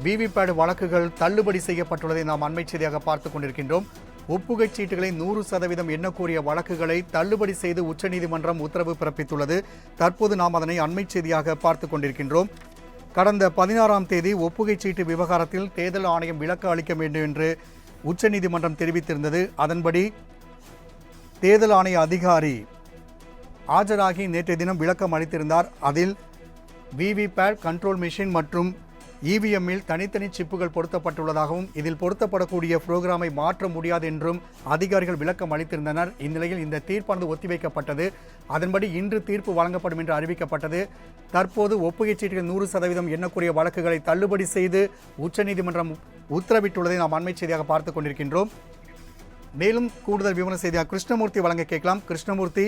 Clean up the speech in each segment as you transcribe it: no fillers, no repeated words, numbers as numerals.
VVPAT வழக்குகள் தள்ளுபடி செய்யப்பட்டுள்ளதை நாம் அண்மை செய்தியாக பார்த்துக் கொண்டிருக்கின்றோம். ஒப்புகைச் சீட்டுகளை 100% எண்ணக்கூடிய வழக்குகளை தள்ளுபடி செய்து உச்சநீதிமன்றம் உத்தரவு பிறப்பித்துள்ளது. தற்போது நாம் அதனை அண்மை செய்தியாக பார்த்துக் கொண்டிருக்கின்றோம். கடந்த 16ஆம் தேதி ஒப்புகைச் சீட்டு விவகாரத்தில் தேர்தல் ஆணையம் விலக்கு அளிக்க வேண்டும் என்று உச்சநீதிமன்றம் தெரிவித்திருந்தது. அதன்படி தேர்தல் ஆணைய அதிகாரி ஆஜராகி நேற்றைய தினம் விளக்கம் அளித்திருந்தார். அதில் விவிபேட் கண்ட்ரோல் மிஷின் மற்றும் இவிஎம்மில் தனித்தனி சிப்புகள் பொருத்தப்பட்டுள்ளதாகவும் இதில் பொருத்தப்படக்கூடிய புரோகிராமை மாற்ற முடியாது என்றும் அதிகாரிகள் விளக்கம் அளித்திருந்தனர். இந்நிலையில் இந்த தீர்ப்பானது ஒத்திவைக்கப்பட்டது. அதன்படி இன்று தீர்ப்பு வழங்கப்படும் என்று அறிவிக்கப்பட்டது. தற்போது ஒப்புகைச் சீட்டுகள் 100% எண்ணக்கூடிய வழக்குகளை தள்ளுபடி செய்து உச்சநீதிமன்றம் உத்தரவிட்டுள்ளதை நாம் அண்மை செய்தியாக பார்த்துக் கொண்டிருக்கின்றோம். மேலும் கூடுதல் விவர செய்தியாக கிருஷ்ணமூர்த்தி வழங்க கேட்கலாம். கிருஷ்ணமூர்த்தி,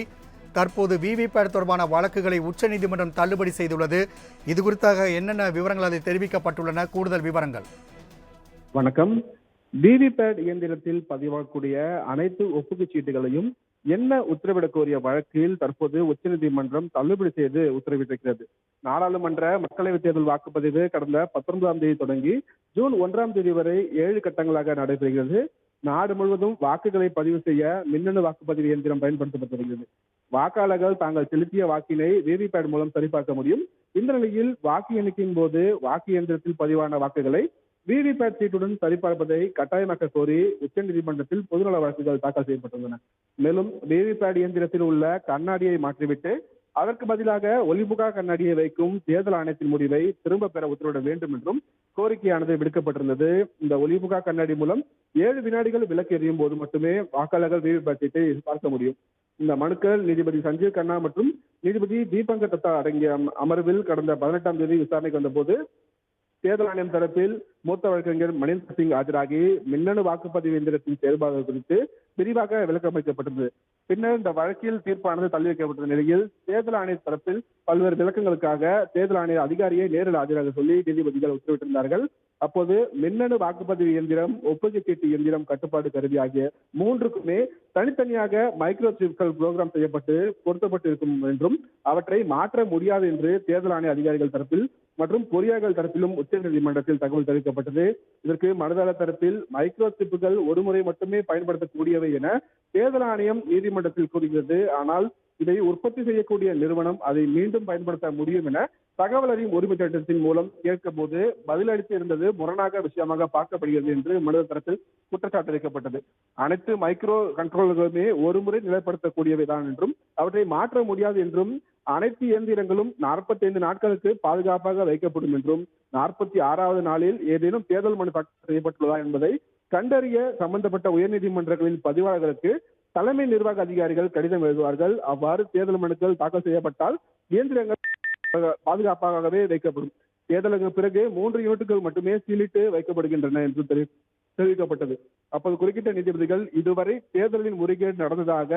தற்போது விவிபேட் தொடர்பான வழக்குகளை உச்சநீதிமன்றம் தள்ளுபடி செய்துள்ளது. இது குறித்தாக என்னென்ன விவரங்கள் அதில் தெரிவிக்கப்பட்டுள்ளன? கூடுதல் விவரங்கள். வணக்கம். விவிபேட் இயந்திரத்தில் பதிவாகக்கூடிய அனைத்து ஒப்புகைச் சீட்டுகளையும் என்ன உத்தரவிடக் கோரிய வழக்கில் தற்போது உச்சநீதிமன்றம் தள்ளுபடி செய்து உத்தரவிட்டிருக்கிறது. நாடாளுமன்ற மக்களவைத் தேர்தல் வாக்குப்பதிவு கடந்த 19ஆம் தேதி தொடங்கி ஜூன் 1ஆம் தேதி வரை 7 கட்டங்களாக நடைபெறுகிறது. நாடு முழுவதும் வாக்குகளை பதிவு செய்ய மின்னணு வாக்குப்பதிவு இயந்திரம் பயன்படுத்தப்பட்டு வருகிறது. வாக்காளர்கள் தாங்கள் செலுத்திய வாக்கினை விவிபேட் மூலம் சரிபார்க்க முடியும். இந்த நிலையில் வாக்கு எண்ணிக்கையின் போது வாக்கு இயந்திரத்தில் பதிவான வாக்குகளை விவிபேட் சீட்டுடன் சரிபார்ப்பதை கட்டாயமாக்க கோரி உச்சநீதிமன்றத்தில் பொதுநல வழக்குகள் தாக்கல் செய்யப்பட்டுள்ளன. மேலும் விவிபேட் இயந்திரத்தில் உள்ள கண்ணாடியை மாற்றிவிட்டு அதற்கு பதிலாக ஒளிபுகா கண்ணாடியை வைக்கும் தேர்தல் ஆணையத்தின் முடிவை திரும்ப பெற உத்தரவிட வேண்டும் என்றும் கோரிக்கையானது விடுக்கப்பட்டிருந்தது. இந்த ஒளிபுகா கண்ணாடி மூலம் 7 வினாடிகள் விளக்கு எரியும் போது மட்டுமே வாக்காளர்கள் விவிபேட் சீட்டை பார்க்க முடியும். இந்த மனுக்கள் நீதிபதி சஞ்சீவ் கண்ணா மற்றும் நீதிபதி தீபங்கர் தத்தா அடங்கிய அமர்வில் கடந்த 18ஆம் தேதி விசாரணைக்கு வந்தபோது தேர்தல் ஆணையம் தரப்பில் மூத்த வழக்கறிஞர் மணிந்தர் சிங் ஆஜராகி மின்னணு வாக்குப்பதிவு எந்திரத்தின் செயல்பாடு குறித்து விரிவாக விளக்கமளிக்கப்பட்டது. பின்னர் இந்த வழக்கில் தீர்ப்பானது தள்ளி வைக்கப்பட்ட நிலையில் தேர்தல் ஆணைய தரப்பில் பல்வேறு விளக்கங்களுக்காக தேர்தல் ஆணைய அதிகாரியை நேரில் ஆஜராக சொல்லி நீதிபதிகள் உத்தரவிட்டிருந்தார்கள். அப்போது மின்னணு வாக்குப்பதிவு இயந்திரம், ஒப்புகைச் சீட்டு இயந்திரம், கட்டுப்பாடு கருவி ஆகிய 3க்குமே தனித்தனியாக மைக்ரோ சிப்கள் புரோகிராம் செய்யப்பட்டு பொருத்தப்பட்டு இருக்கும் என்றும் அவற்றை மாற்ற முடியாது என்று தேர்தல் ஆணைய அதிகாரிகள் தரப்பில் மற்றும் பொறியாளர்கள் தரப்பிலும் உச்சநீதிமன்றத்தில் தகவல் தெரிவிக்கப்பட்டது. இதற்கு மனுதாரர் தரப்பில் மைக்ரோ சிப்புகள் ஒருமுறை மட்டுமே பயன்படுத்தக்கூடியவை என தேர்தல் ஆணையம் நீதிமன்றத்தில் கூறுகிறது. ஆனால் இதை உற்பத்தி செய்யக்கூடிய நிறுவனம் அதை மீண்டும் பயன்படுத்த முடியும் என தகவல் அறியும் உரிமை சட்டத்தின் மூலம் கேட்கும் போது பதிலளித்து இருந்தது முரணாக விஷயமாக பார்க்கப்படுகிறது என்று மனுதாரர் தரப்பில் குற்றச்சாட்டு வைக்கப்பட்டது. அனைத்து மைக்ரோ கண்ட்ரோலர்களுமே ஒருமுறை நிலைப்படுத்தக்கூடியவைதான் என்றும் அவற்றை மாற்ற முடியாது என்றும் அனைத்து இயந்திரங்களும் 45 நாட்களுக்கு பாதுகாப்பாக வைக்கப்படும் என்றும் 46வது நாளில் ஏதேனும் தேர்தல் மனு தாக்கல் செய்யப்பட்டுள்ளதா என்பதை கண்டறிய சம்பந்தப்பட்ட உயர்நீதிமன்றங்களின் பதிவாளர்களுக்கு தலைமை நிர்வாக அதிகாரிகள் கடிதம் எழுதுவார்கள். அவ்வாறு தேர்தல் மனுக்கள் தாக்கல் செய்யப்பட்டால் இயந்திரங்கள் பாதுகாப்பாகவே வைக்கப்படும். தேர்தலுக்கு பிறகு 3 யூனிட்டுகள் மட்டுமே சீலிட்டு வைக்கப்படுகின்றன என்று தெரிவிக்கப்பட்டது. அப்போது குறுக்கிட்ட நீதிபதிகள் இதுவரை தேர்தலின் முறைகேடு நடந்ததாக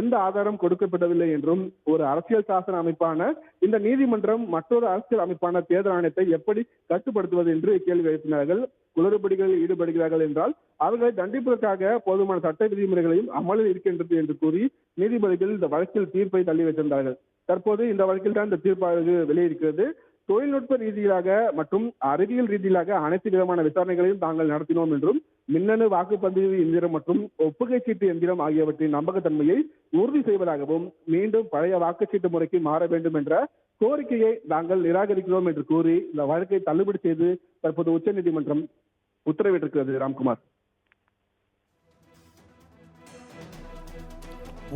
எந்த ஆதாரம் கொடுக்கப்படவில்லை என்றும் ஒரு அரசியல் சாசன அமைப்பான இந்த நீதிமன்றம் மற்றொரு அரசியல் அமைப்பான தேர்தல் ஆணையத்தை எப்படி கட்டுப்படுத்துவது என்று கேள்வி எழுப்பினார்கள். குளறுபடிகளில் ஈடுபடுகிறார்கள் என்றால் அவர்களை தண்டிப்பதற்காக போதுமான சட்ட விதிமுறைகளையும் அமலில் இருக்கின்றது என்று கூறி நீதிபதிகள் இந்த வழக்கில் தீர்ப்பை தள்ளி வைத்திருந்தார்கள். தற்போது இந்த வழக்கில் தான் இந்த தீர்ப்பானது வெளியிருக்கிறது. தொழில்நுட்ப ரீதியாக மற்றும் அறிவியல் ரீதியாக அனைத்து விதமான விசாரணைகளையும் தாங்கள் நடத்தினோம் என்றும் மின்னணு வாக்குப்பதிவு எந்திரம் மற்றும் ஒப்புகைச் சீட்டு எந்திரம் ஆகியவற்றின் நம்பகத்தன்மையை உறுதி செய்வதாகவும் மீண்டும் பழைய வாக்குச்சீட்டு முறைக்கு மாற வேண்டும் என்ற கோரிக்கையை நாங்கள் நிராகரிக்கிறோம் என்று கூறி இந்த வழக்கை தள்ளுபடி செய்து தற்போது உச்சநீதிமன்றம் உத்தரவிட்டிருக்கிறது. ராம்குமார்.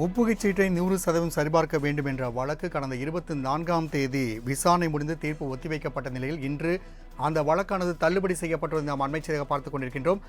ஒப்புகைச் சீட்டை 100% சரிபார்க்க வேண்டும் என்ற வழக்கு கடந்த 24ஆம் தேதி விசாரணை முடிந்து தீர்ப்பு ஒத்திவைக்கப்பட்ட நிலையில் இன்று அந்த வழக்கானது தள்ளுபடி செய்யப்பட்டுள்ளதை நாம் அண்மை செய்தியாக பார்த்துக் கொண்டிருக்கின்றோம்.